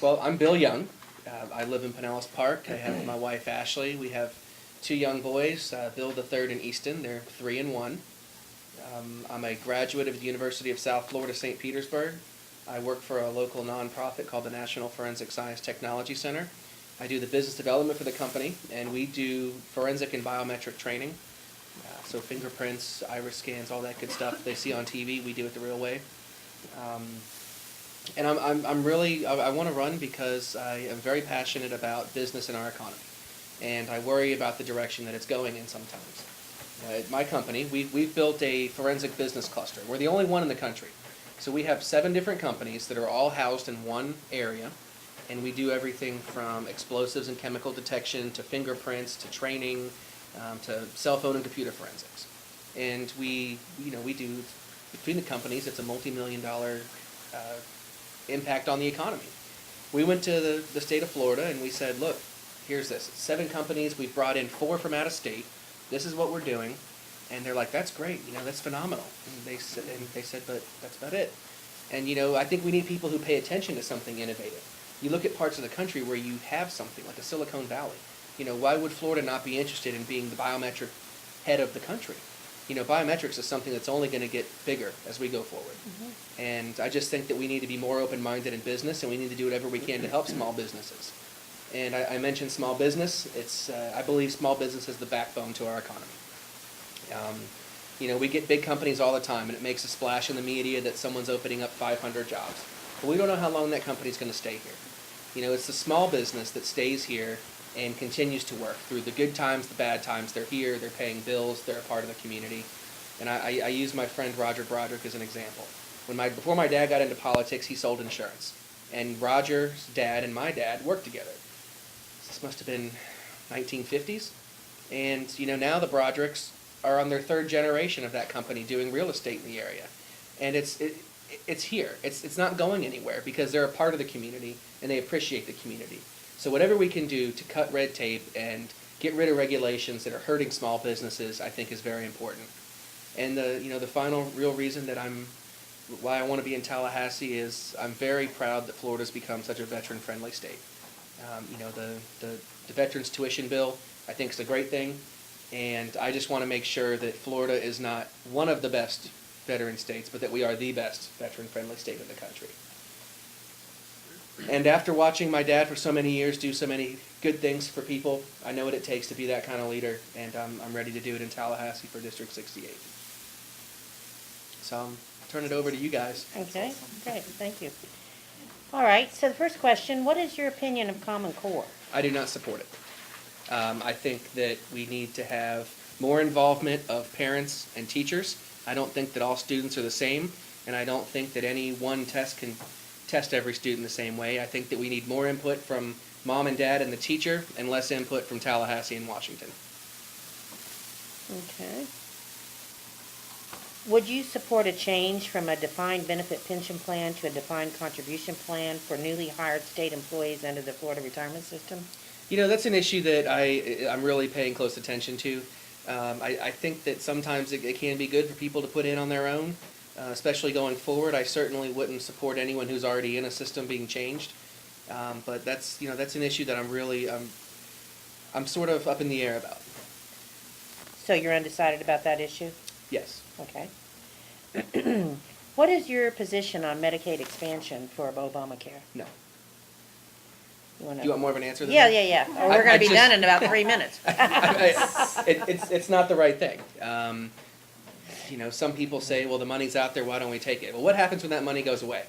Well, I'm Bill Young. I live in Pinellas Park. I have my wife Ashley. We have two young boys, Bill the third and Easton. They're 3 and 1. I'm a graduate of the University of South Florida, St. Petersburg. I work for a local nonprofit called the National Forensic Science Technology Center. I do the business development for the company, and we do forensic and biometric training. So fingerprints, iris scans, all that good stuff they see on TV, we do it the real way. And I'm really, I want to run because I am very passionate about business and our economy. And I worry about the direction that it's going in sometimes. At my company, we've built a forensic business cluster. We're the only one in the country. So we have 7 different companies that are all housed in one area. And we do everything from explosives and chemical detection to fingerprints to training to cell phone and computer forensics. And we do, between the companies, it's a multi-million-dollar impact on the economy. We went to the state of Florida and we said, look, here's this. 7 companies, we've brought in 4 from out of state. This is what we're doing. And they're like, that's great, that's phenomenal. And they said, but that's about it. And I think we need people who pay attention to something innovative. You look at parts of the country where you have something, like the Silicon Valley. Why would Florida not be interested in being the biometric head of the country? Biometrics is something that's only going to get bigger as we go forward. Mm-hmm. And I just think that we need to be more open-minded in business, and we need to do whatever we can to help small businesses. And I mentioned small business. I believe small business is the backbone to our economy. We get big companies all the time, and it makes a splash in the media that someone's opening up 500 jobs. But we don't know how long that company's going to stay here. It's the small business that stays here and continues to work through the good times, the bad times. They're here, they're paying bills, they're a part of the community. And I use my friend Roger Broderick as an example. Before my dad got into politics, he sold insurance. And Roger's dad and my dad worked together. This must have been 1950s. And now the Brodericks are on their 3rd generation of that company doing real estate in the area. And it's here. It's not going anywhere because they're a part of the community and they appreciate the community. So whatever we can do to cut red tape and get rid of regulations that are hurting small businesses, I think is very important. And the final real reason that why I want to be in Tallahassee is I'm very proud that Florida's become such a veteran-friendly state. The veterans tuition bill, I think, is a great thing, and I just want to make sure that Florida is not one of the best veteran states, but that we are the best veteran-friendly state in the country. And after watching my dad for so many years do so many good things for people, I know what it takes to be that kind of leader, and I'm ready to do it in Tallahassee for District 68. So I'll turn it over to you guys. Okay, great, thank you. All right, so the first question, what is your opinion of Common Core? I do not support it. I think that we need to have more involvement of parents and teachers. I don't think that all students are the same, and I don't think that any one test can test every student the same way. I think that we need more input from mom and dad and the teacher and less input from Tallahassee and Washington. Okay. Would you support a change from a defined benefit pension plan to a defined contribution plan for newly hired state employees under the Florida retirement system? That's an issue that I'm really paying close attention to. I think that sometimes it can be good for people to put in on their own, especially going forward. I certainly wouldn't support anyone who's already in a system being changed. But that's an issue that I'm sort of up in the air about. So you're undecided about that issue? Yes. Okay. What is your position on Medicaid expansion for Obamacare? No. You Do you want more of an answer than Yeah, that? yeah, yeah. Or we're going to be done in about 3 minutes. It's not the right thing. Some people say, well, the money's out there, why don't we take it? Well, what happens when that money goes away?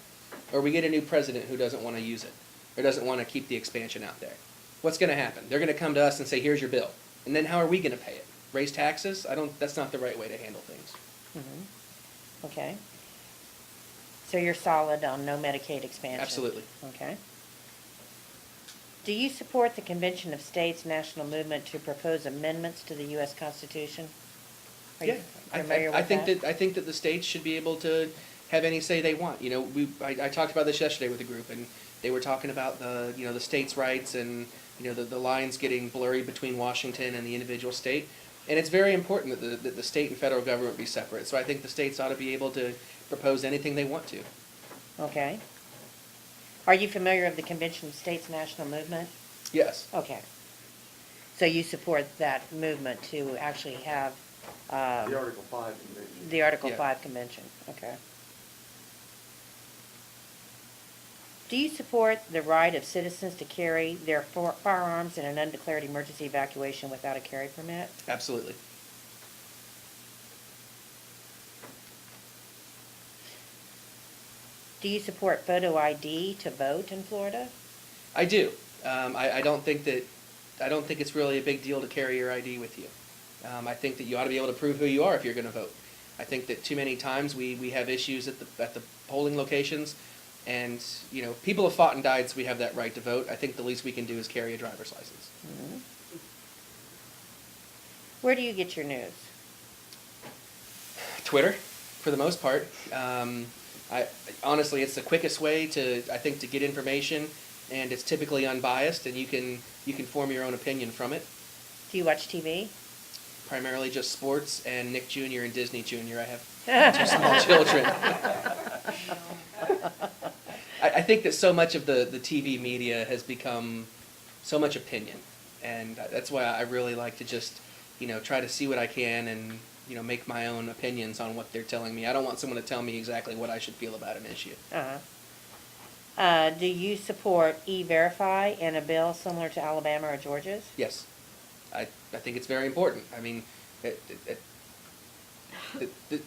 Or we get a new president who doesn't want to use it, or doesn't want to keep the expansion out there? What's going to happen? They're going to come to us and say, here's your bill. And then how are we going to pay it? Raise taxes? That's not the right way to handle things. Mm-hmm. Okay. So you're solid on no Medicaid expansion? Absolutely. Okay. Do you support the Convention of States National Movement to propose amendments to the U.S. Constitution? Are you familiar with I think that the states should be able to have any say they want. I talked about this yesterday with a group, and they were talking about the states' rights and the lines getting blurry between Washington and the individual state. And it's very important that the state and federal government be separate. So I think the states ought to be able to propose anything they want to. Okay. Are you familiar with the Convention of States National Movement? Yes. Okay. So you support that movement to actually have The Article 5 convention. the Article Yeah. 5 convention? Okay. Do you support the right of citizens to carry their firearms in an undeclared emergency evacuation without a carry permit? Absolutely. Do you support photo ID to vote in Florida? I do. I don't think it's really a big deal to carry your ID with you. I think that you ought to be able to prove who you are if you're going to vote. I think that too many times we have issues at the polling locations, and people have fought and died, so we have that right to vote. I think the least we can do is carry a driver's license. Mhm. Where do you get your news? Twitter, for the most part. Honestly, it's the quickest way to get information, and it's typically unbiased, and you can form your own opinion from it. Do you watch TV? Primarily just sports and Nick Jr. and Disney Jr. I have two small children. I think that so much of the TV media has become so much opinion, and that's why I really like to just try to see what I can and make my own opinions on what they're telling me. I don't want someone to tell me exactly what I should feel about an issue. Do you support E-Verify and a bill similar to Alabama or Georgia's? Yes, I think it's very important. I mean, the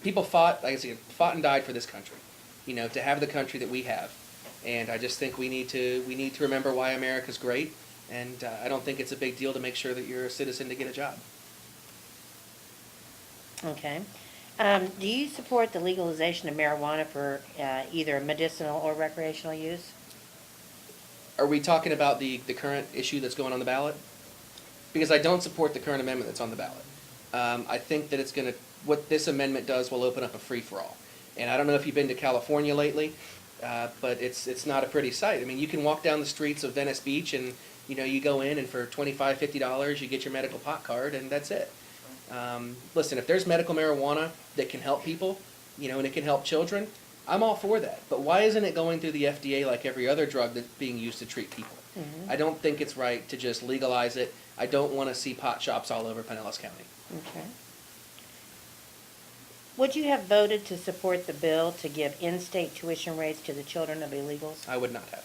people fought, like I said, fought and died for this country, to have the country that we have, and I just think we need to remember why America's great, and I don't think it's a big deal to make sure that you're a citizen to get a job. Okay. Do you support the legalization of marijuana for either medicinal or recreational use? Are we talking about the current issue that's going on the ballot? Because I don't support the current amendment that's on the ballot. I think that what this amendment does will open up a free-for-all. And I don't know if you've been to California lately, but it's not a pretty sight. I mean, you can walk down the streets of Venice Beach and, you go in and for $25, $50, you get your medical pot card and that's it. Listen, if there's medical marijuana that can help people, and it can help children, I'm all for that. But why isn't it going through the FDA like every other drug that's being used to treat people? Mhm. I don't think it's right to just legalize it. I don't want to see pot shops all over Pinellas County. Okay. Would you have voted to support the bill to give in-state tuition rates to the children of illegals? I would not have.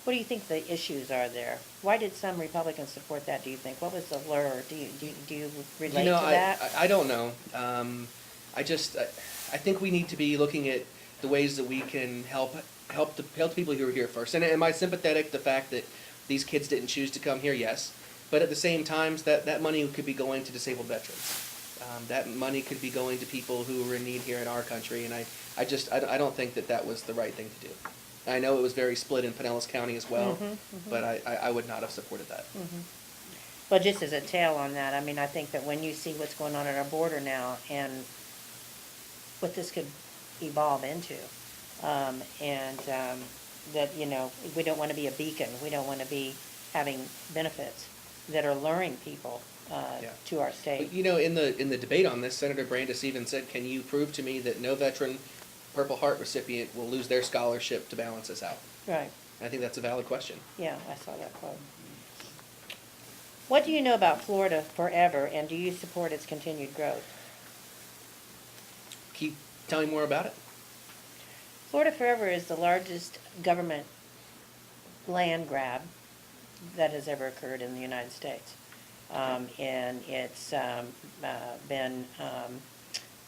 What do you think the issues are there? Why did some Republicans support that, do you think? What was the lure? Do you relate to that? I don't know. I think we need to be looking at the ways that we can help the people who are here first. And am I sympathetic to the fact that these kids didn't choose to come here? Yes. But at the same time, that money could be going to disabled veterans. That money could be going to people who are in need here in our country. And I don't think that was the right thing to do. I know it was very split in Pinellas County as well, but I would not have supported that. Well, just as a tail on that, I mean, I think that when you see what's going on at our border now and what this could evolve into, that, we don't want to be a beacon. We don't want to be having benefits that are luring people to our state. But, in the debate on this, Senator Brandis even said, "Can you prove to me that no veteran Purple Heart recipient will lose their scholarship to balance this out?" Right. And I think that's a valid question. Yeah, I saw that quote. What do you know about Florida Forever, and do you support its continued growth? Can you tell me more about it? Florida Forever is the largest government land grab that has ever occurred in the United States. And it's been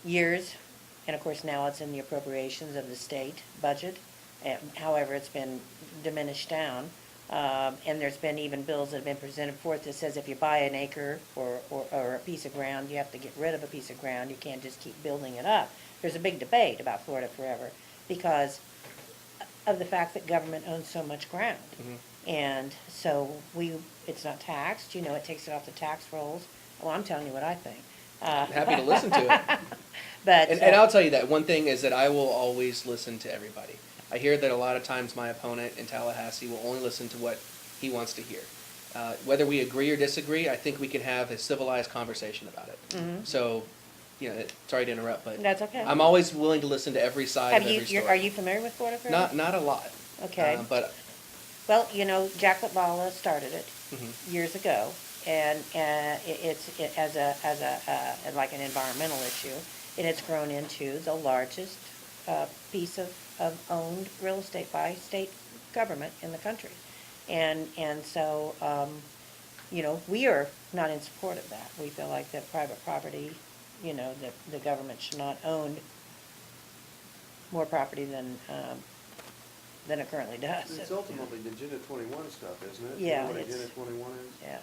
years, and of course now it's in the appropriations of the state budget. However, it's been diminished down. And there's been even bills that have been presented forth that says if you buy an acre or a piece of ground, you have to get rid of a piece of ground. You can't just keep building it up. There's a big debate about Florida Forever because of the fact that government owns so much ground. And so it's not taxed, it takes it off the tax rolls. Well, I'm telling you what I think. I'm happy to listen to it. But And I'll tell you that one thing is that I will always listen to everybody. I hear that a lot of times my opponent in Tallahassee will only listen to what he wants to hear. Whether we agree or disagree, I think we can have a civilized conversation about it. So sorry to interrupt, but That's okay. I'm always willing to listen to every side Have of you, every story. are you familiar with Florida Forever? Not a lot. Okay. But Well, Jack LaBala started it mhm. years ago, and as like an environmental issue, and it's grown into the largest piece of owned real estate by state government in the country. And so, we are not in support of that. We feel like that private property, the government should not own more property than it currently does. It's ultimately the Agenda 21 stuff, isn't it? Yeah, You know what it's- Agenda 21 is? Yeah.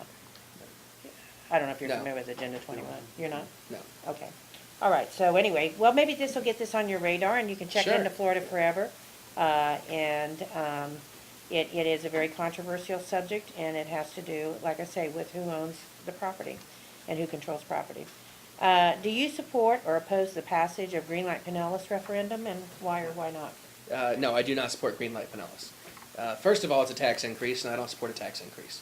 I don't know if you're No. familiar with Agenda 21. You're not? No. Okay. All right, so anyway, well, maybe this will get this on your radar, and you can check Sure. into Florida Forever. It is a very controversial subject, and it has to do, like I say, with who owns the property and who controls property. Do you support or oppose the passage of Greenlight Pinellas referendum, and why or why not? No, I do not support Greenlight Pinellas. First of all, it's a tax increase, and I don't support a tax increase.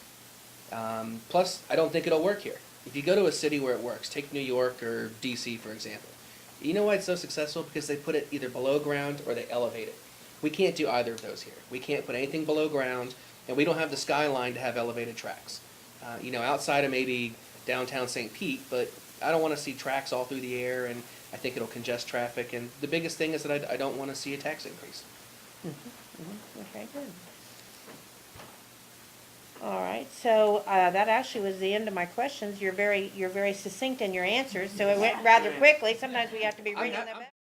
Plus, I don't think it'll work here. If you go to a city where it works, take New York or DC, for example. You know why it's so successful? Because they put it either below ground or they elevate it. We can't do either of those here. We can't put anything below ground, and we don't have the skyline to have elevated tracks. Outside of maybe downtown St. Pete, but I don't want to see tracks all through the air, and I think it'll congest traffic. And the biggest thing is that I don't want to see a tax increase. Okay, good. All right, so that actually was the end of my questions. You're very succinct in your answers, so it went rather quickly. Sometimes we have to be reading them back.